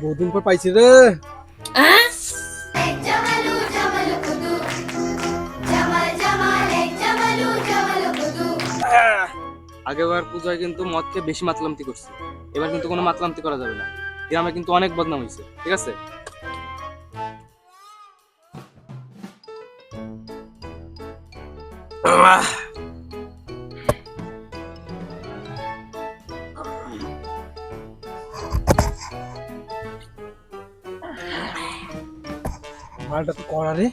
বহুদিন পর পাইছি রে। আগেবার পূজায় কিন্তু মদকে বেশি মাতলামতি করছি, এবার কিন্তু কোনো মাতলামতি করা যাবে না। গ্রামে কিন্তু অনেক বদনাম হয়েছে, ঠিক আছে? মালটা তো কড়া রে।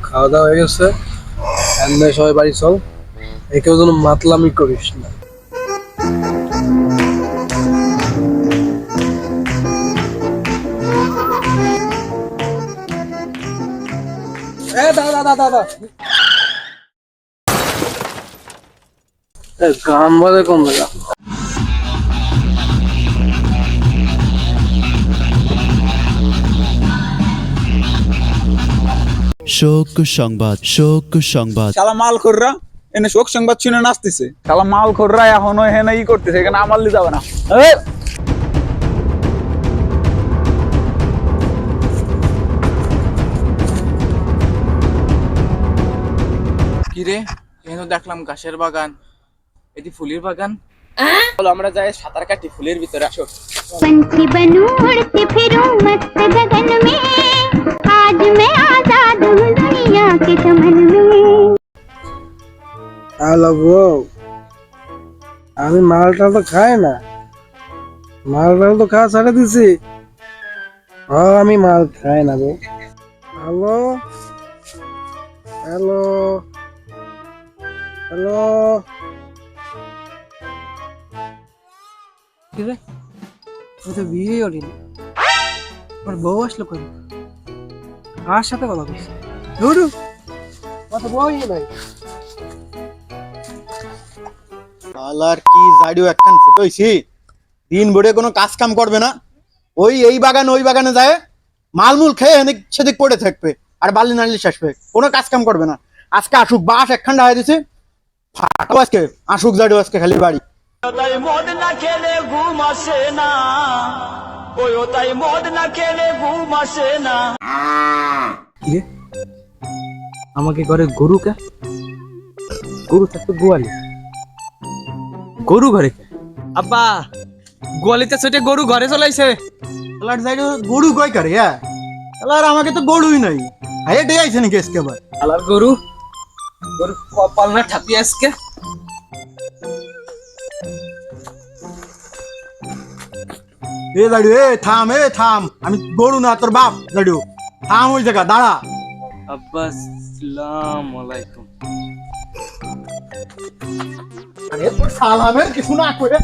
খাওয়া দাওয়া হয়ে গেছে, সবাই বাড়ি চল। একেও যেন মাতলামি করিস না। গান বাজে কোন জায়গা? শোক সংবাদ, শোক সংবাদ। শালা মাল খোররা এনে শোক সংবাদ শুনে নাচতেছে। শালা মাল খোররা এখনো এখানে ই করতেছে, এখানে আমার লি যাবে না। কি রে, এখানে দেখলাম গাছের বাগান, এটি ফুলের বাগান। চলো আমরা যাই সাঁতার কাটি ফুলের ভিতরে, আসো। पंछी बनूं उड़ती फिरूं मस्त गगन में, आज मैं आजाद हूँ दुनिया के चमन में। হ্যালো ব্রো, আমি মালটা তো খাই না। মালটা তো খাওয়া ছেড়ে দিছি। আমি মাল খাই না ব্রো। Hello hello hello. কি রে, ও তো বিয়ে করিনি। ওর বউ আসলো কই? কার সাথে কথা বলছিস? ধুরু, কথা বই নাই। আলার কি জাড়িও একখান ফুটাইছি, দিন ভরে কোনো কাজ কাম করবে না। ওই এই বাগান ওই বাগানে যায় মালমূল খেয়ে এদিক সেদিক পড়ে থাকবে আর বালি নালি শেষবে, কোনো কাজ কাম করবে না। আজকে আসুক, বাস একখান ডাহাই দিছে, ফাটাও আজকে আসুক জাড়িও আজকে খালি বাড়ি। তাই মদ না খেলে ঘুম আসে না, ওই তাই মদ না খেলে ঘুম আসে না। কি রে, আমাকে ঘরে গরু কে? গরু থাকতো গোয়ালি, গরু ঘরে কে? আব্বা, গোয়ালিতে ছোটে গরু ঘরে চলাইছে। আলার জাড়িও গরু কই করে? আলার আমাকে তো গরুই নাই, হাইয়ে ডে আইছে নাকি আজকে আবার? আলার গরু, গরু কপাল না ঠাপি আজকে। এ জাড়িও, এ থাম, এ থাম, আমি গরু না তোর বাপ। জাড়িও থাম, ওই জায়গা দাঁড়া। আব্বা আসসালামু আলাইকুম। আরে তোর সালামের কিছু না করে